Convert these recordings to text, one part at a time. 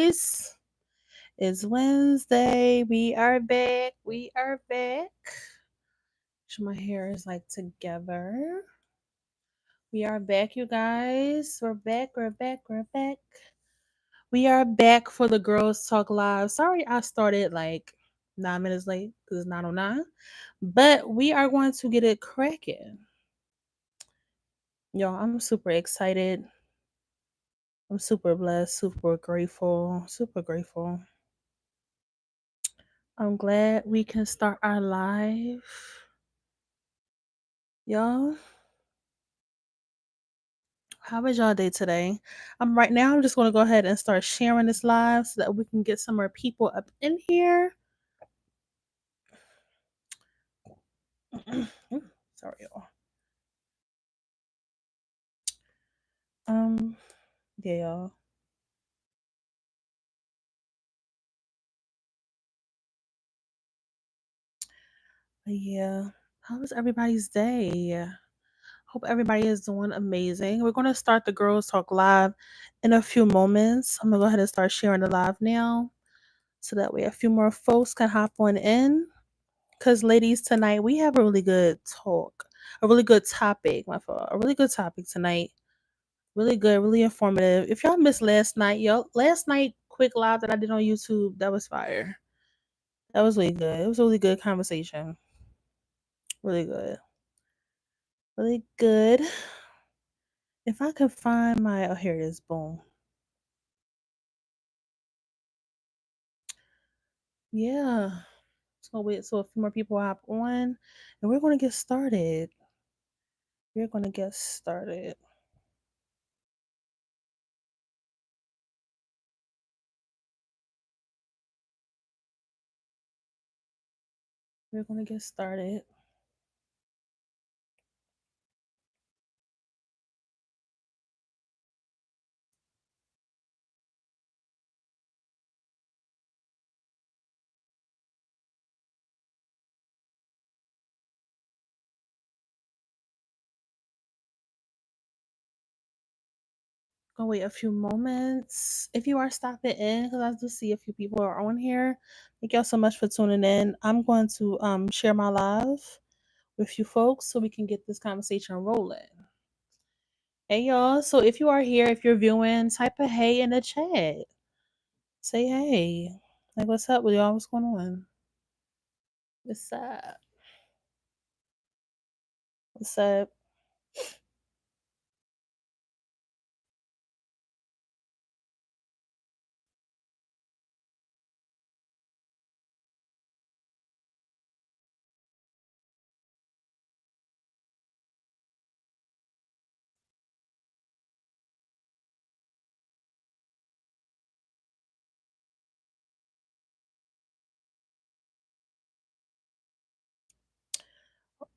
guys. It's Wednesday. We are back. We are back. Sure, my hair is like together. We are back, you guys. We're back. We're back. We're back. We are back for the Girls Talk Live. Sorry, I started like 9 minutes late because it's 9:09, but we are going to get it cracking. Y'all, I'm super excited. I'm super blessed, super grateful, super grateful. I'm glad we can start our live. Y'all, how was y'all day today? Right now I'm just gonna go ahead and start sharing this live so that we can get some more people up in here. Sorry, y'all. Um, yeah, y'all. Yeah. How was everybody's day? Hope everybody is doing amazing. We're gonna start the Girls Talk Live in a few moments. I'm gonna go ahead and start sharing the live now so that way a few more folks can hop on in. Because, ladies, tonight we have a really good talk, a really good topic, my fault, a really good topic tonight. Really good, really informative. If y'all missed last night, last night, quick live that I did on YouTube, that was fire. That was really good. It was a really good conversation. Really good. Really good. If I could find my, oh, here it is. Boom. Yeah. So wait, so a few more people hop on, and we're gonna get started. We're gonna get started. We're gonna get started. Gonna wait a few moments. If you are stopping in, because I do see a few people are on here. Thank y'all so much for tuning in. I'm going to share my live with you folks so we can get this conversation rolling. Hey y'all. So if you are here, if you're viewing, type a hey in the chat. Say hey. Like what's up with y'all? What's going on? What's up? What's up?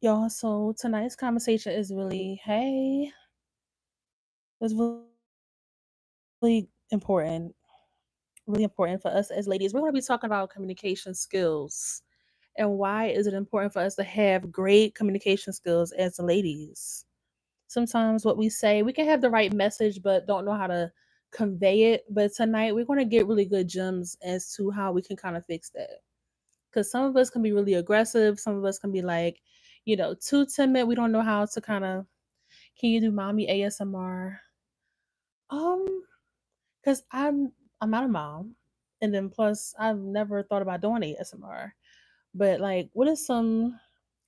Y'all, so tonight's conversation is really, hey, it's really important. Really important for us as ladies. We're going to be talking about communication skills and why is it important for us to have great communication skills as ladies. Sometimes what we say, we can have the right message but don't know how to convey it. But tonight we're going to get really good gems as to how we can kind of fix that. Because some of us can be really aggressive, some of us can be like, too timid. We don't know how to kind of, can you do mommy ASMR? Um, because I'm not a mom, and then plus I've never thought about doing ASMR. But like, what are some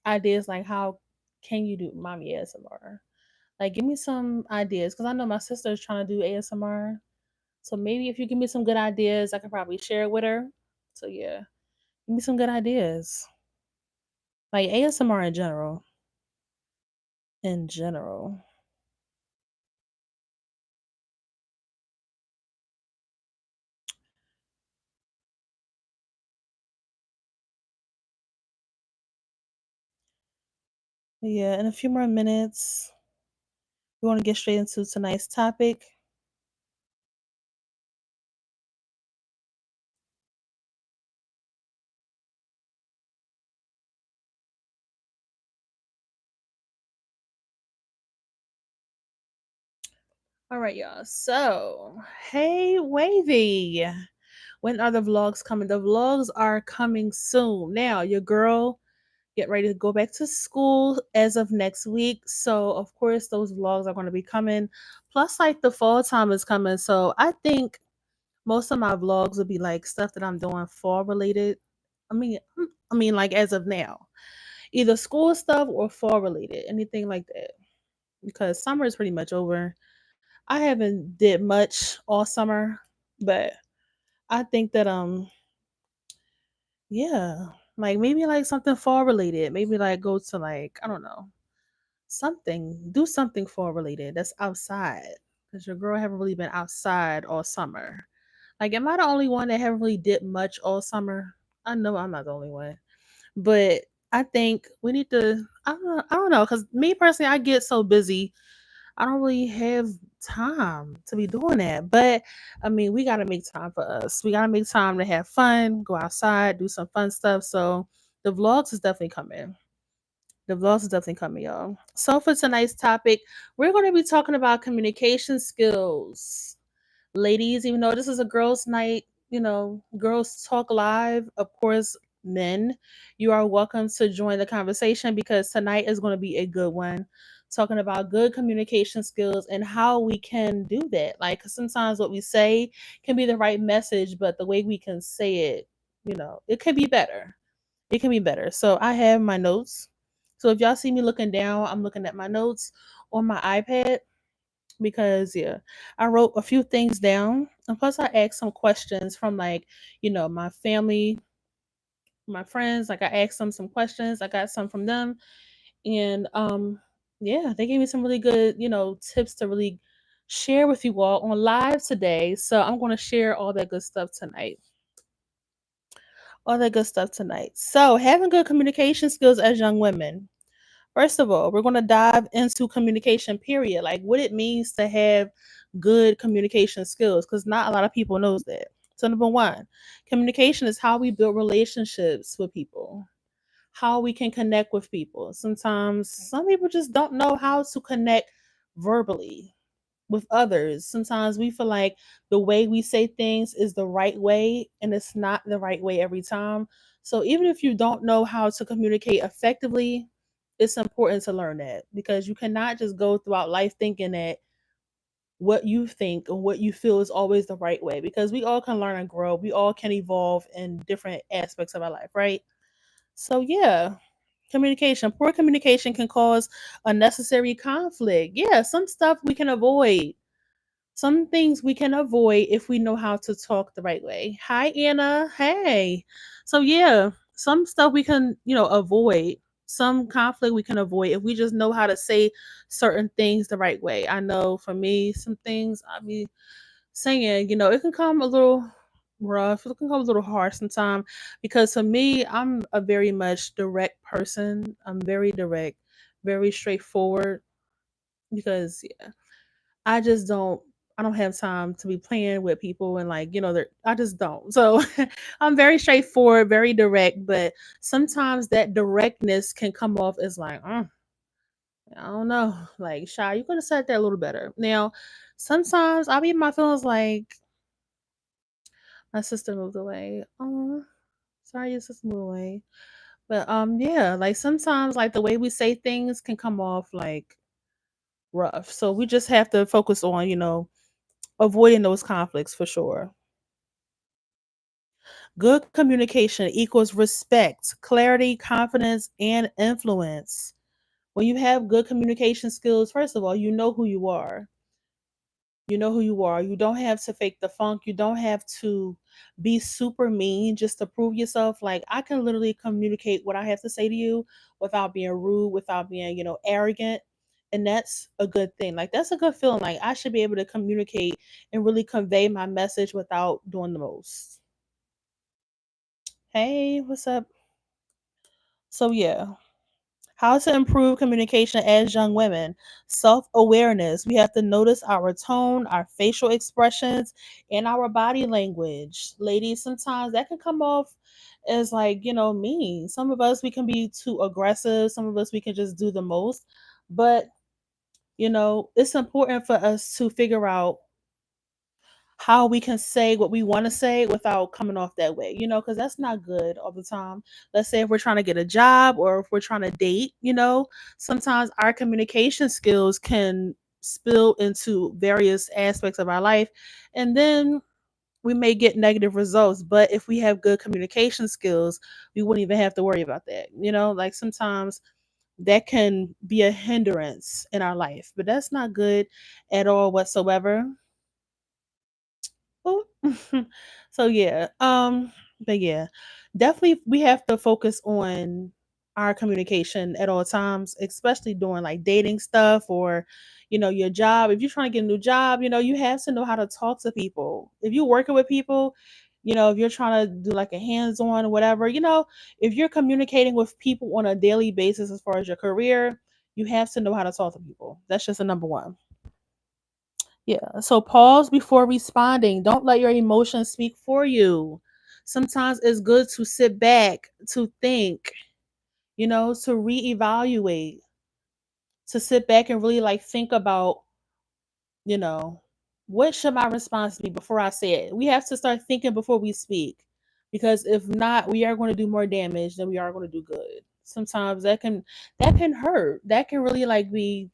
ideas? Like, how can you do mommy ASMR? Like, give me some ideas because I know my sister is trying to do ASMR. So maybe if you give me some good ideas, I could probably share it with her. So yeah, give me some good ideas. Like ASMR in general. In general. Yeah, in a few more minutes, we want to get straight into tonight's topic. All right, y'all. So, hey, Wavy. When are the vlogs coming? The vlogs are coming soon. Now, your girl get ready to go back to school as of next week. So, of course, those vlogs are going to be coming. Plus, like the fall time is coming. So, I think most of my vlogs will be like stuff that I'm doing fall related. I mean, like as of now, either school stuff or fall related, anything like that. Because summer is pretty much over. I haven't did much all summer, but I think that yeah, like maybe like something fall related. Maybe like go to like I don't know something, do something fall related that's outside. Cause your girl haven't really been outside all summer. Like, am I the only one that haven't really did much all summer? I know I'm not the only one, but I think we need to. I don't know, cause me personally, I get so busy I don't really have time to be doing that. But I mean, we got to make time for us. We got to make time to have fun, go outside, do some fun stuff. So the vlogs is definitely coming. The vlogs is definitely coming, y'all. So for tonight's topic, we're going to be talking about communication skills. Ladies, even though this is a girls' night, girls talk live, of course, men, you are welcome to join the conversation because tonight is going to be a good one. Talking about good communication skills and how we can do that. Like, 'cause sometimes what we say can be the right message, but the way we can say it, it can be better. It can be better. So I have my notes. So if y'all see me looking down, I'm looking at my notes on my iPad because yeah, I wrote a few things down. And plus I asked some questions from like, my family, my friends. Like I asked them some questions. I got some from them. And yeah, they gave me some really good, tips to really share with you all on live today. So I'm gonna share all that good stuff tonight. All that good stuff tonight. So having good communication skills as young women. First of all, we're going to dive into communication period, like what it means to have good communication skills cuz not a lot of people knows that. So number 1, communication is how we build relationships with people. How we can connect with people. Sometimes some people just don't know how to connect verbally with others. Sometimes we feel like the way we say things is the right way and it's not the right way every time. So even if you don't know how to communicate effectively, it's important to learn that because you cannot just go throughout life thinking that what you think and what you feel is always the right way because we all can learn and grow. We all can evolve in different aspects of our life, right? So yeah, communication. Poor communication can cause unnecessary conflict. Yeah, some stuff we can avoid, some things we can avoid if we know how to talk the right way. Hi, Anna. Hey. So, yeah, some stuff we can, avoid. Some conflict we can avoid if we just know how to say certain things the right way. I know for me, some things I be saying, it can come a little rough. It can come a little harsh sometimes because for me, I'm a very much direct person. I'm very direct, very straightforward because I don't have time to be playing with people and like, I just don't. So I'm very straightforward, very direct, but sometimes that directness can come off as like, I don't know, like shy, you could have said that a little better. Now, sometimes I'll be in my feelings like my sister moved away. Oh, sorry your sister moved away. But yeah, like sometimes like the way we say things can come off like rough. So we just have to focus on, avoiding those conflicts for sure. Good communication equals respect, clarity, confidence, and influence. When you have good communication skills, first of all, you know who you are. You know who you are. You don't have to fake the funk. You don't have to be super mean just to prove yourself. Like, I can literally communicate what I have to say to you without being rude, without being, arrogant. And that's a good thing. Like, that's a good feeling. Like, I should be able to communicate and really convey my message without doing the most. Hey, what's up? So, yeah, how to improve communication as young women. Self awareness. We have to notice our tone, our facial expressions, and our body language. Ladies, sometimes that can come off as like, mean. Some of us, we can be too aggressive. Some of us, we can just do the most. But, it's important for us to figure out how we can say what we want to say without coming off that way, because that's not good all the time. Let's say if we're trying to get a job or if we're trying to date, sometimes our communication skills can spill into various aspects of our life. And then we may get negative results. But if we have good communication skills, we wouldn't even have to worry about that. Like sometimes that can be a hindrance in our life, but that's not good at all whatsoever. Oh, so yeah, but yeah, definitely we have to focus on our communication at all times, especially doing like dating stuff or, your job. If you're trying to get a new job, you have to know how to talk to people. If you're working with people, if you're trying to do like a hands-on or whatever, if you're communicating with people on a daily basis as far as your career, you have to know how to talk to people. That's just a number one. Yeah. So pause before responding. Don't let your emotions speak for you. Sometimes it's good to sit back, to think, to reevaluate, to sit back and really like think about, you know, what should my response be before I say it. We have to start thinking before we speak. Because if not, we are going to do more damage than we are going to do good. Sometimes that can hurt. That can really like be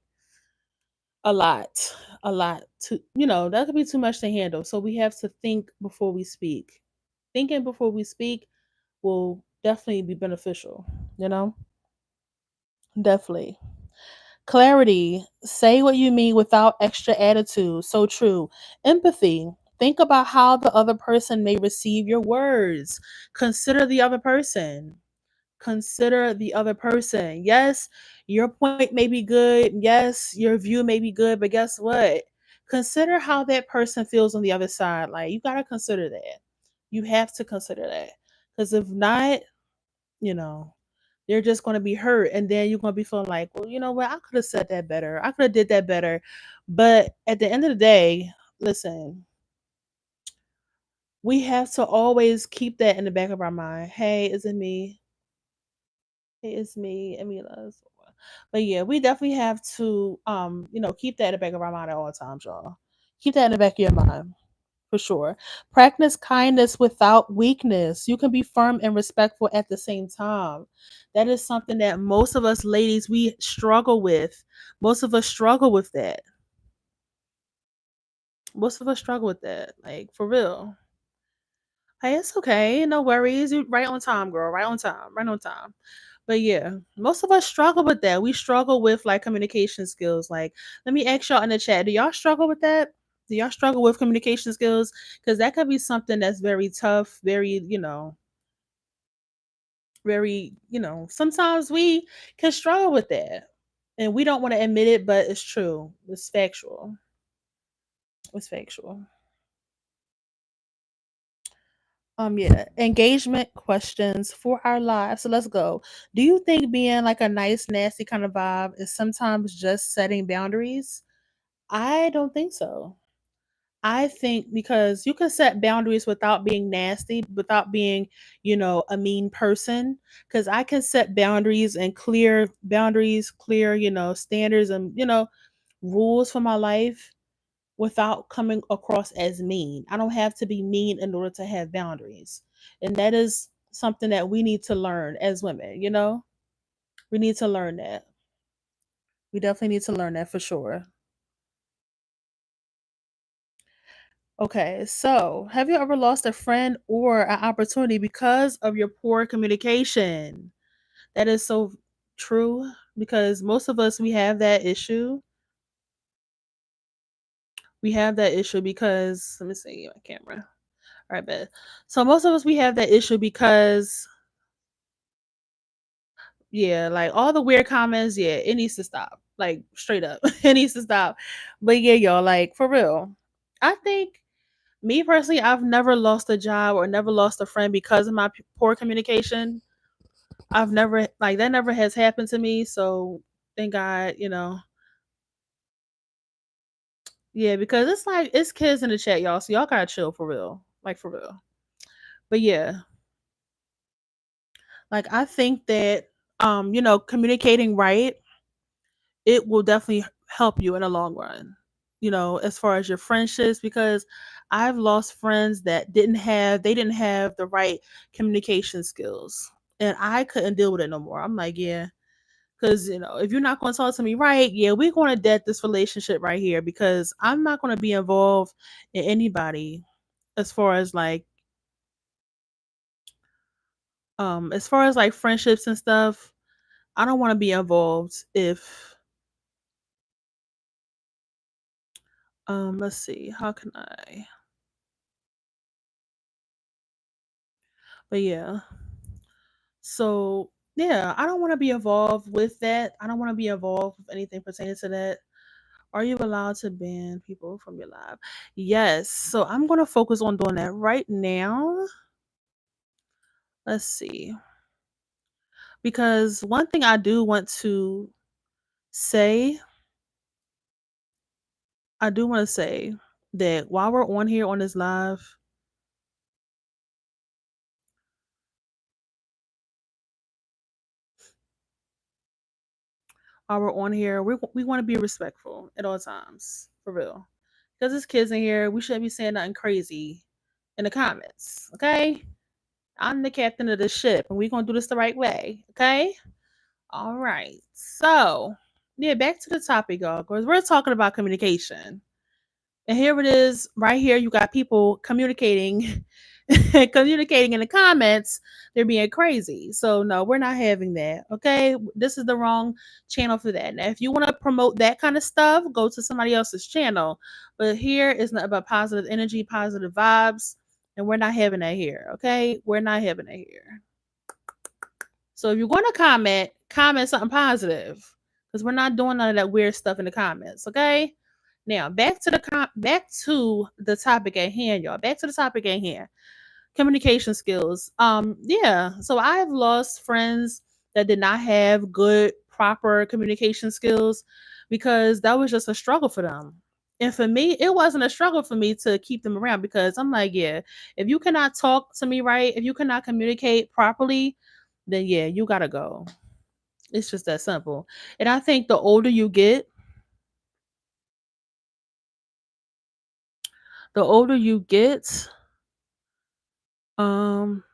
a lot, a lot to that could be too much to handle. So we have to think before we speak. Thinking before we speak will definitely be beneficial, you know? Definitely. Clarity. Say what you mean without extra attitude. So true. Empathy. Think about how the other person may receive your words. Consider the other person. Consider the other person. Yes, your point may be good. Yes, your view may be good, but guess what? Consider how that person feels on the other side. Like, you got to consider that. You have to consider that. Because if not, you know, they're just going to be hurt. And then you're going to be feeling like, well, you know what? I could have said that better. I could have did that better. But at the end of the day, listen, we have to always keep that in the back of our mind. Hey, is it me? It's me, Emila. But yeah, we definitely have to keep that in the back of our mind at all times, y'all. Keep that in the back of your mind for sure. Practice kindness without weakness. You can be firm and respectful at the same time. That is something that most of us ladies we struggle with. Most of us struggle with that. Most of us struggle with that. Like for real. Hey, it's okay. No worries. You right on time, girl. Right on time. Right on time. But yeah, most of us struggle with that. We struggle with like communication skills. Like, let me ask y'all in the chat, do y'all struggle with that? Do y'all struggle with communication skills? Because that could be something that's very tough, very, very, sometimes we can struggle with that. And we don't want to admit it, but it's true. It's factual. It's factual. Yeah, engagement questions for our lives. So let's go. Do you think being like a nice, nasty kind of vibe is sometimes just setting boundaries? I don't think so. I think because you can set boundaries without being nasty, without being, a mean person. Because I can set boundaries and clear boundaries, clear, standards and, rules for my life without coming across as mean. I don't have to be mean in order to have boundaries. And that is something that we need to learn as women. We need to learn that. We definitely need to learn that for sure. Okay, so have you ever lost a friend or an opportunity because of your poor communication? That is so true because most of us we have that issue. We have that issue because let me see my camera. All right, bet. So most of us we have that issue because yeah, like all the weird comments, yeah, it needs to stop. Like straight up. It needs to stop. But yeah, y'all, like for real. I think me personally, I've never lost a job or never lost a friend because of my poor communication. I've never like that never has happened to me, so thank God. Yeah, because it's like it's kids in the chat, y'all. So y'all gotta chill for real. Like for real. But yeah, like I think that communicating right, it will definitely help you in the long run. As far as your friendships, because I've lost friends that didn't have the right communication skills. And I couldn't deal with it no more. I'm like, yeah, because if you're not going to talk to me right, yeah, we're going to dead this relationship right here because I'm not going to be involved in anybody as far as like friendships and stuff. I don't want to be involved if let's see, how can I? But yeah. So, yeah, I don't want to be involved with that. I don't want to be involved with anything pertaining to that. Are you allowed to ban people from your live? Yes. So I'm going to focus on doing that right now. Let's see. Because one thing I do want to say, I do want to say that while we're on here on this live, while we're on here, we want to be respectful at all times, for real. Because there's kids in here, we shouldn't be saying nothing crazy in the comments, okay? I'm the captain of the ship, and we're gonna do this the right way, okay? All right. So, yeah, back to the topic, y'all, because we're talking about communication. And here it is, right here. You got people communicating, communicating in the comments. They're being crazy. So no, we're not having that. Okay, this is the wrong channel for that. Now, if you want to promote that kind of stuff, go to somebody else's channel. But here is not about positive energy, positive vibes, and we're not having that here. Okay, we're not having that here. So if you're going to comment, comment something positive because we're not doing none of that weird stuff in the comments. Okay. Now back to the topic at hand, y'all. Back to the topic at hand. Communication skills. Yeah. So I've lost friends that did not have good, proper communication skills because that was just a struggle for them. And for me, it wasn't a struggle for me to keep them around because I'm like, yeah, if you cannot talk to me right, if you cannot communicate properly, then yeah, you gotta go. It's just that simple. And I think the older you get,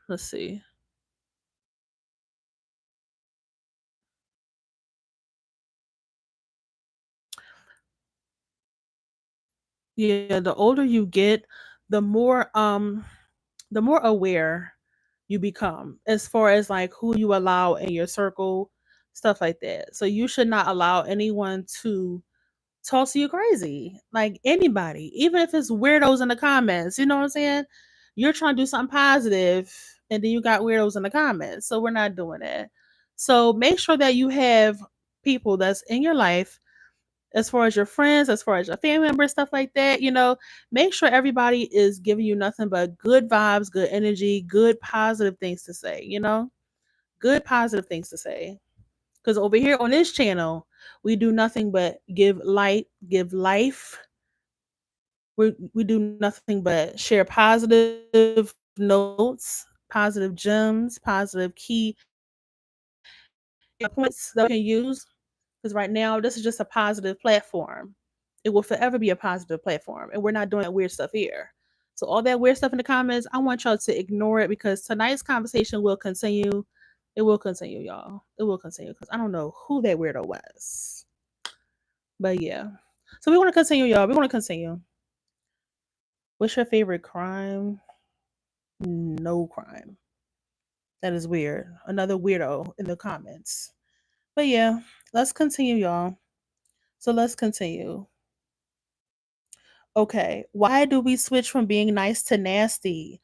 let's see. Yeah, the older you get, the more um the more aware you become as far as like who you allow in your circle, stuff like that. So you should not allow anyone to talk to you crazy. Like anybody, even if it's weirdos in the comments, you know what I'm saying? You're trying to do something positive and then you got weirdos in the comments. So we're not doing that. So make sure that you have people that's in your life as far as your friends, as far as your family members, stuff like that, make sure everybody is giving you nothing but good vibes, good energy, good positive things to say, good positive things to say. Because over here on this channel, we do nothing but give light, give life. We do nothing but share positive notes, positive gems, positive key points that we can use. Because right now, this is just a positive platform. It will forever be a positive platform. And we're not doing that weird stuff here. So, all that weird stuff in the comments, I want y'all to ignore it because tonight's conversation will continue. It will continue, y'all. It will continue because I don't know who that weirdo was. But yeah. So, we want to continue, y'all. We want to continue. What's your favorite crime? No crime. That is weird. Another weirdo in the comments. But yeah, let's continue, y'all. So, let's continue. Okay, why do we switch from being nice to nasty?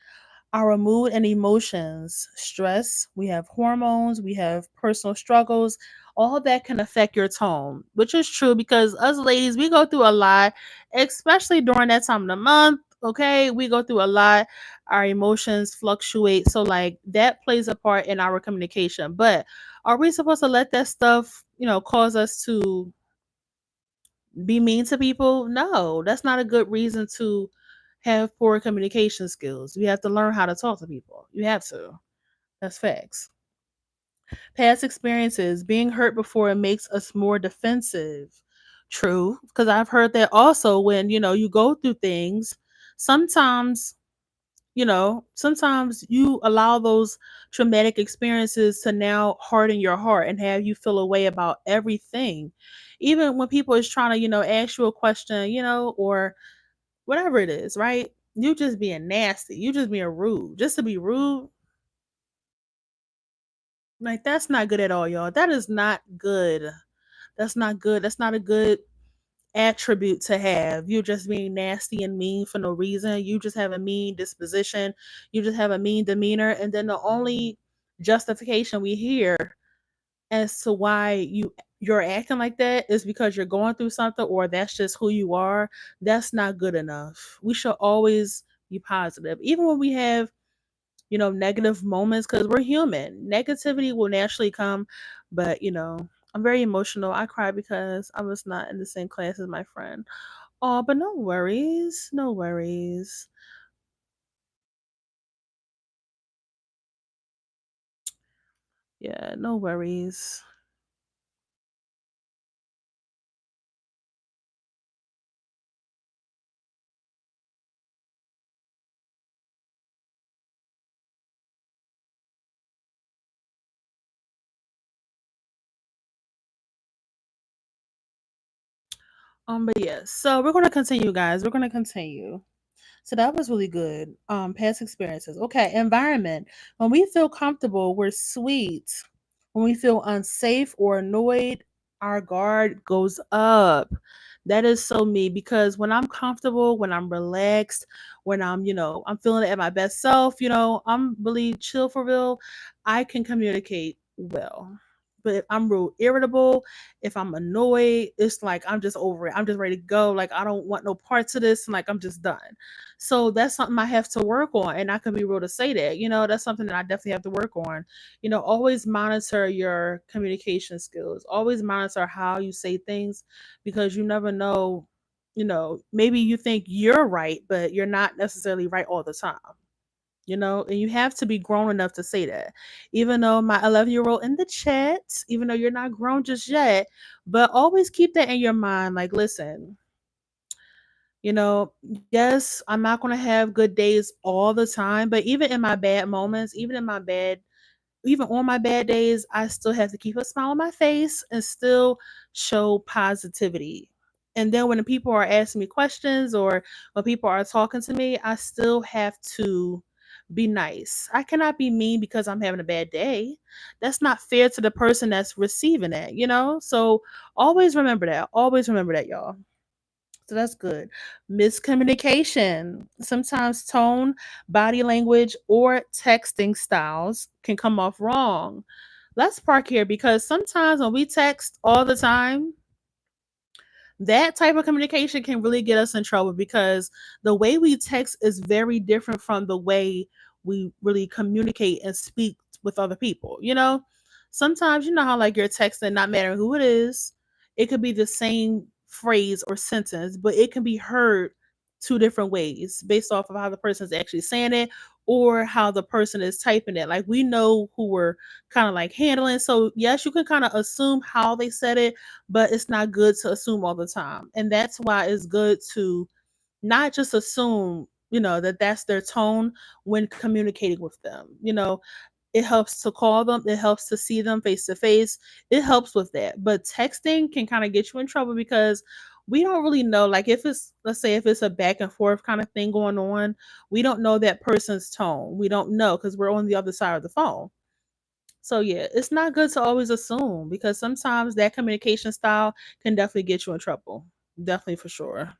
Our mood and emotions, stress, we have hormones, we have personal struggles, all that can affect your tone, which is true because us ladies, we go through a lot, especially during that time of the month. Okay, we go through a lot. Our emotions fluctuate. So, like, that plays a part in our communication. But are we supposed to let that stuff, cause us to be mean to people? No, that's not a good reason to have poor communication skills. You have to learn how to talk to people. You have to. That's facts. Past experiences, being hurt before, it makes us more defensive. True, because I've heard that also when you go through things. Sometimes, sometimes you allow those traumatic experiences to now harden your heart and have you feel a way about everything. Even when people is trying to, ask you a question, or whatever it is, right? You just being nasty. You just being rude. Just to be rude, like that's not good at all, y'all. That is not good. That's not good. That's not a good attribute to have. You're just being nasty and mean for no reason. You just have a mean disposition. You just have a mean demeanor. And then the only justification we hear as to why you're acting like that is because you're going through something or that's just who you are. That's not good enough. We should always be positive. Even when we have, negative moments, because we're human. Negativity will naturally come, but I'm very emotional. I cry because I was not in the same class as my friend. Oh, but no worries. No worries. Yeah, no worries. But yeah, so we're gonna continue, guys. We're gonna continue. So that was really good. Past experiences. Okay, environment. When we feel comfortable, we're sweet. When we feel unsafe or annoyed, our guard goes up. That is so me because when I'm comfortable, when I'm relaxed, when I'm feeling it at my best self, I'm really chill for real, I can communicate well. But if I'm real irritable, if I'm annoyed, it's like I'm just over it. I'm just ready to go. Like I don't want no parts of this, and like I'm just done. So that's something I have to work on, and I can be real to say that. That's something that I definitely have to work on. Always monitor your communication skills. Always monitor how you say things because you never know, maybe you think you're right, but you're not necessarily right all the time. And you have to be grown enough to say that. Even though my 11-year-old in the chat, even though you're not grown just yet, but always keep that in your mind. Like, listen, you know, yes, I'm not going to have good days all the time, but even in my bad moments, even on my bad days, I still have to keep a smile on my face and still show positivity. And then when the people are asking me questions or when people are talking to me, I still have to be nice. I cannot be mean because I'm having a bad day. That's not fair to the person that's receiving it? So always remember that. Always remember that, y'all. So that's good. Miscommunication. Sometimes tone, body language, or texting styles can come off wrong. Let's park here because sometimes when we text all the time, that type of communication can really get us in trouble because the way we text is very different from the way we really communicate and speak with other people. Sometimes you know how like you're texting, not matter who it is, it could be the same phrase or sentence, but it can be heard two different ways based off of how the person is actually saying it or how the person is typing it. Like we know who we're kind of like handling. So yes, you can kind of assume how they said it, but it's not good to assume all the time. And that's why it's good to not just assume, that that's their tone when communicating with them. It helps to call them, it helps to see them face to face. It helps with that. But texting can kind of get you in trouble because we don't really know like if it's let's say if it's a back and forth kind of thing going on, we don't know that person's tone. We don't know cuz we're on the other side of the phone. So yeah, it's not good to always assume because sometimes that communication style can definitely get you in trouble. Definitely for sure.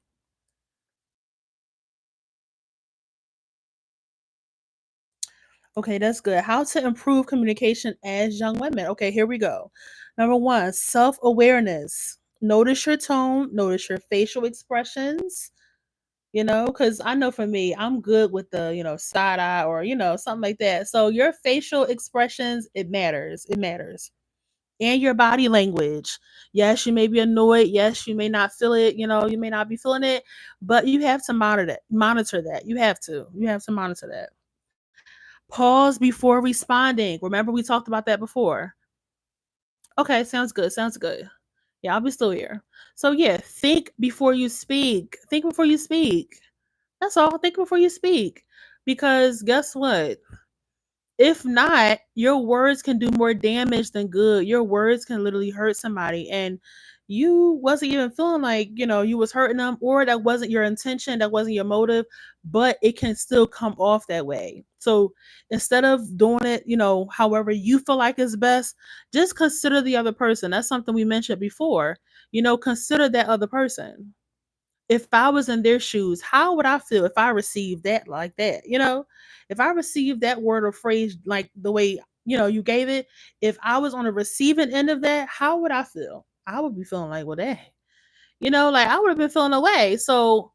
Okay, that's good. How to improve communication as young women. Okay, here we go. Number one, self awareness. Notice your tone, notice your facial expressions, because I know for me, I'm good with the, side eye or, something like that. So your facial expressions, it matters. It matters. And your body language. Yes, you may be annoyed. Yes, you may not feel it. You may not be feeling it, but you have to monitor that. Monitor that. You have to. You have to monitor that. Pause before responding. Remember we talked about that before. Okay, sounds good. Sounds good. Yeah, I'll be still here. So yeah, think before you speak. Think before you speak. That's all. Think before you speak. Because guess what? If not, your words can do more damage than good. Your words can literally hurt somebody, and you wasn't even feeling like, you was hurting them, or that wasn't your intention, that wasn't your motive, but it can still come off that way. So instead of doing it, however you feel like is best, just consider the other person. That's something we mentioned before. Consider that other person. If I was in their shoes, how would I feel if I received that like that? If I received that word or phrase like the way, you gave it, if I was on the receiving end of that, how would I feel? I would be feeling like, well, dang, like I would have been feeling away. So,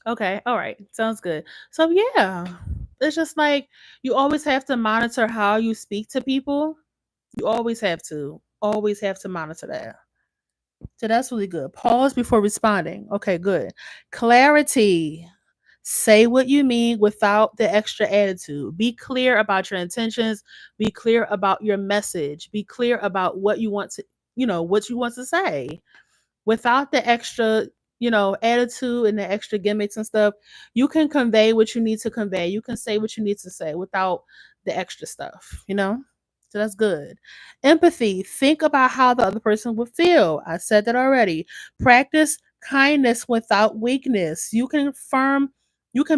okay, all right, sounds good. So, yeah, it's just like you always have to monitor how you speak to people. You always have to monitor that. So that's really good. Pause before responding. Okay, good. Clarity. Say what you mean without the extra attitude. Be clear about your intentions. Be clear about your message. Be clear about what you want to say without the extra, attitude and the extra gimmicks and stuff. You can convey what you need to convey. You can say what you need to say without the extra stuff. So that's good. Empathy. Think about how the other person would feel. I said that already. Practice kindness without weakness. You can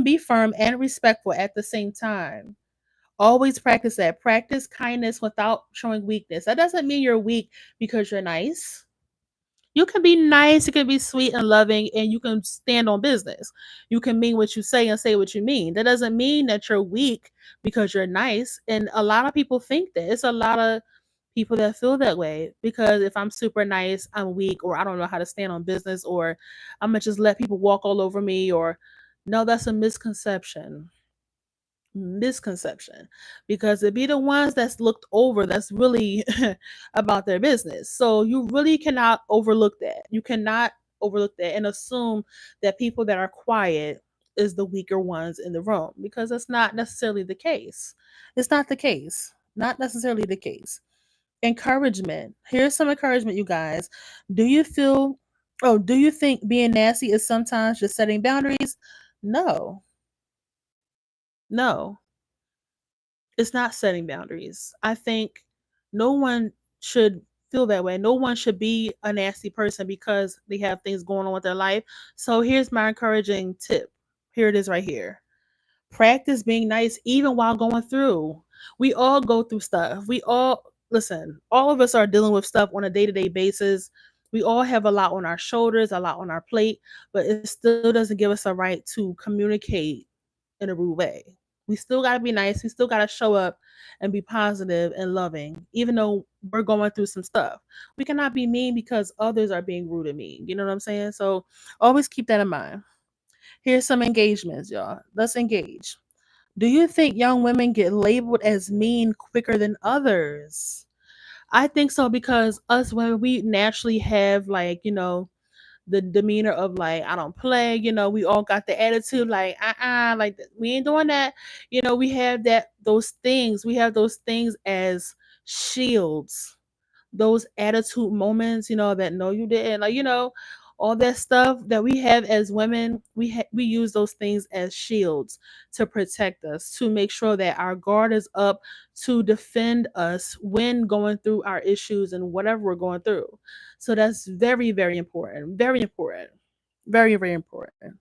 be firm and respectful at the same time. Always practice that. Practice kindness without showing weakness. That doesn't mean you're weak because you're nice. You can be nice, you can be sweet and loving, and you can stand on business. You can mean what you say and say what you mean. That doesn't mean that you're weak because you're nice. And a lot of people think that. It's a lot of people that feel that way because if I'm super nice, I'm weak, or I don't know how to stand on business, or I'm gonna just let people walk all over me, or no, that's a misconception because it be the ones that's looked over that's really about their business. So you really cannot overlook that. You cannot overlook that and assume that people that are quiet is the weaker ones in the room because that's not necessarily the case. It's not the case. Not necessarily the case. Encouragement. Here's some encouragement, you guys. Do you feel do you think being nasty is sometimes just setting boundaries? No. No, it's not setting boundaries. I think no one should feel that way. No one should be a nasty person because they have things going on with their life. So here's my encouraging tip. Here it is right here. Practice being nice even while going through. We all go through stuff. Listen, all of us are dealing with stuff on a day to day basis. We all have a lot on our shoulders, a lot on our plate, but it still doesn't give us a right to communicate in a rude way. We still got to be nice. We still got to show up and be positive and loving, even though we're going through some stuff. We cannot be mean because others are being rude and mean. You know what I'm saying? So always keep that in mind. Here's some engagements, y'all. Let's engage. Do you think young women get labeled as mean quicker than others? I think so because us women, we naturally have like, the demeanor of like I don't play, we all got the attitude like like we ain't doing that. We have those things as shields, those attitude moments, that no you didn't, like, all that stuff that we have as women, we use those things as shields to protect us, to make sure that our guard is up, to defend us when going through our issues and whatever we're going through. So that's very, very important. Very important. Very, very important.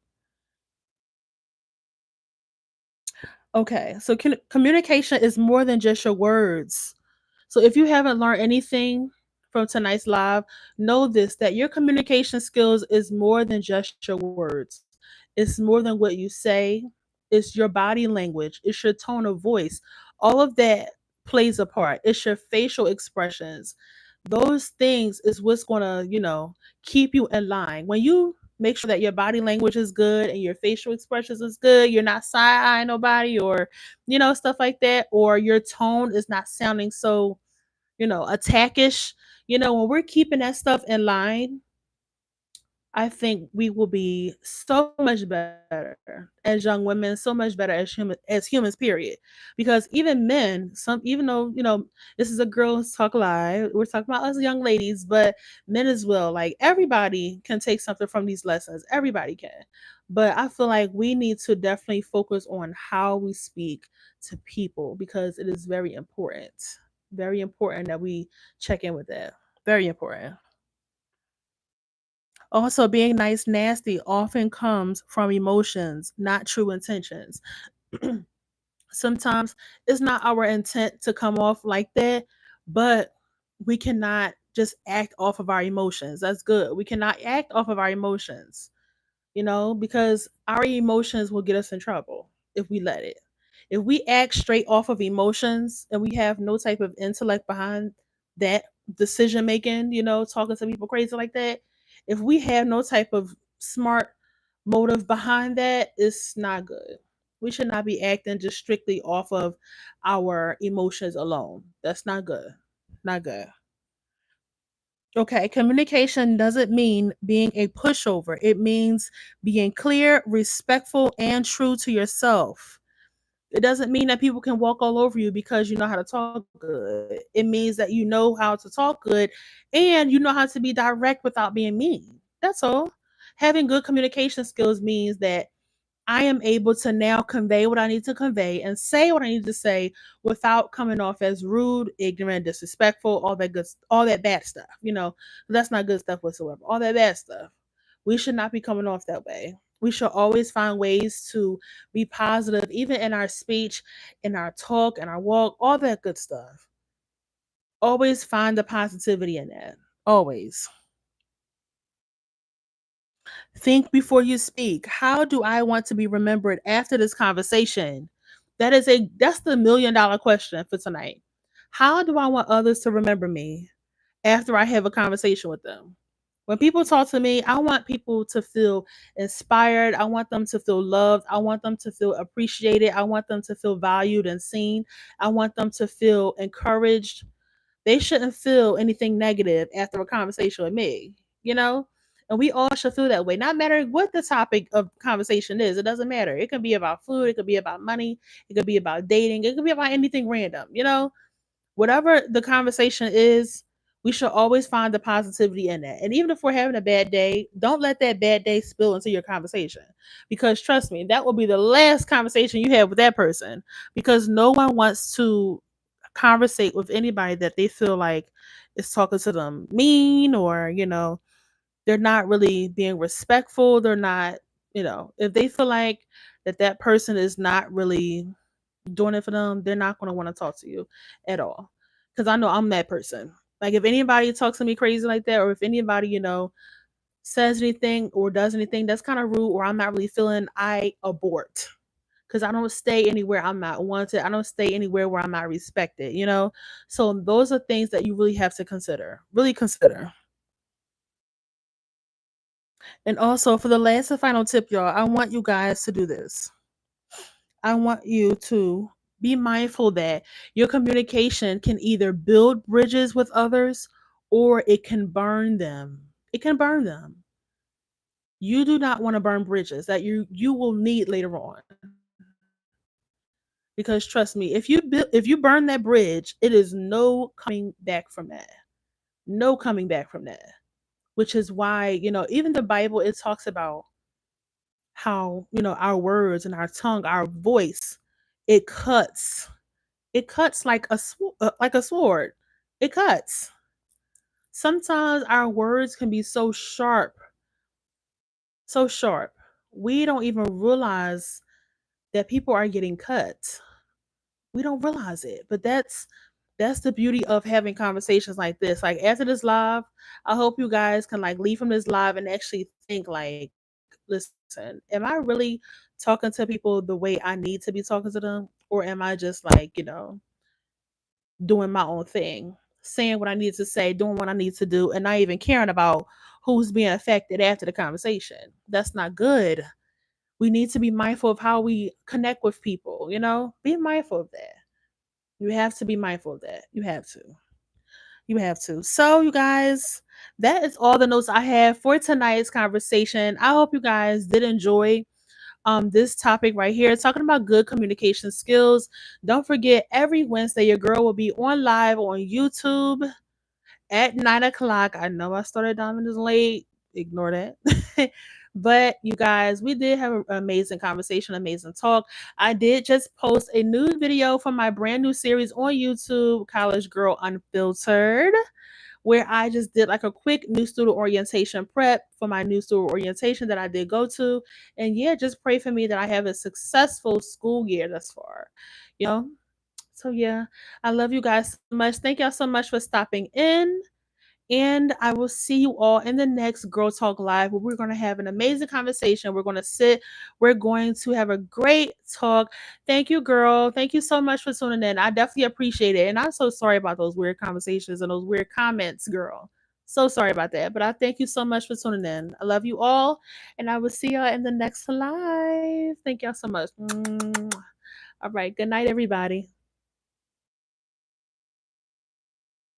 Okay, so communication is more than just your words. So if you haven't learned anything from tonight's live, know this, that your communication skills is more than just your words. It's more than what you say. It's your body language. It's your tone of voice. All of that plays a part. It's your facial expressions. Those things is what's going to, keep you in line. When you make sure that your body language is good and your facial expressions is good, you're not side-eyeing nobody or, stuff like that, or your tone is not sounding so attackish. When we're keeping that stuff in line, I think we will be so much better as young women, so much better as humans, period. Because even men, some even though, this is a girls talk live, we're talking about us young ladies, but men as well. Like everybody can take something from these lessons. Everybody can. But I feel like we need to definitely focus on how we speak to people because it is very important. Very important that we check in with that. Very important. Also, being nice nasty often comes from emotions, not true intentions. Sometimes it's not our intent to come off like that, but we cannot just act off of our emotions. That's good. We cannot act off of our emotions, because our emotions will get us in trouble if we let it. If we act straight off of emotions and we have no type of intellect behind that decision making, talking to people crazy like that, if we have no type of smart motive behind that, it's not good. We should not be acting just strictly off of our emotions alone. That's not good. Not good. Okay, communication doesn't mean being a pushover. It means being clear, respectful, and true to yourself. It doesn't mean that people can walk all over you because you know how to talk good. It means that you know how to talk good and you know how to be direct without being mean. That's all. Having good communication skills means that I am able to now convey what I need to convey and say what I need to say without coming off as rude, ignorant, disrespectful, all that bad stuff. That's not good stuff whatsoever. All that bad stuff. We should not be coming off that way. We should always find ways to be positive, even in our speech, in our talk, in our walk, all that good stuff. Always find the positivity in that. Always. Think before you speak. How do I want to be remembered after this conversation? That's the $1,000,000 question for tonight. How do I want others to remember me after I have a conversation with them? When people talk to me, I want people to feel inspired. I want them to feel loved. I want them to feel appreciated. I want them to feel valued and seen. I want them to feel encouraged. They shouldn't feel anything negative after a conversation with me, you know? And we all should feel that way. Not matter what the topic of conversation is, it doesn't matter. It could be about food, it could be about money, it could be about dating, it could be about anything random. Whatever the conversation is, we should always find the positivity in that. And even if we're having a bad day, don't let that bad day spill into your conversation. Because trust me, that will be the last conversation you have with that person. Because no one wants to conversate with anybody that they feel like is talking to them mean or, they're not really being respectful. They're not, if they feel like that person is not really doing it for them, they're not going to want to talk to you at all. Because I know I'm that person. Like if anybody talks to me crazy like that, or if anybody, says anything or does anything that's kind of rude or I'm not really feeling, I abort. Because I don't stay anywhere I'm not wanted. I don't stay anywhere where I'm not respected. So those are things that you really have to consider. Really consider. And also for the last and final tip, y'all, I want you guys to do this. I want you to be mindful that your communication can either build bridges with others or it can burn them. It can burn them. You do not want to burn bridges that you will need later on. Because trust me, if you burn that bridge, it is no coming back from that. No coming back from that. Which is why, even the Bible it talks about how, our words and our tongue, our voice, it cuts. It cuts like a sword. It cuts. Sometimes our words can be so sharp. We don't even realize that people are getting cut. We don't realize it. But that's the beauty of having conversations like this. Like after this live, I hope you guys can like leave from this live and actually think like, listen, am I really talking to people the way I need to be talking to them? Or am I just like, doing my own thing, saying what I need to say, doing what I need to do, and not even caring about who's being affected after the conversation? That's not good. We need to be mindful of how we connect with people, Be mindful of that. You have to be mindful of that. You have to. You have to. So, you guys, that is all the notes I have for tonight's conversation. I hope you guys did enjoy this topic right here, talking about good communication skills. Don't forget, every Wednesday, your girl will be on live on YouTube at 9 o'clock. I know I started Diamond late. Ignore that. But you guys, we did have an amazing conversation, amazing talk. I did just post a new video from my brand new series on YouTube, College Girl Unfiltered, where I just did like a quick new student orientation prep for my new student orientation that I did go to. And yeah, just pray for me that I have a successful school year thus far. You know? So yeah, I love you guys so much. Thank y'all so much for stopping in. And I will see you all in the next Girl Talk Live where we're going to have an amazing conversation. We're going to sit, we're going to have a great talk. Thank you, girl. Thank you so much for tuning in. I definitely appreciate it. And I'm so sorry about those weird conversations and those weird comments, girl. So sorry about that. But I thank you so much for tuning in. I love you all. And I will see y'all in the next live. Thank y'all so much. All right. Good night, everybody.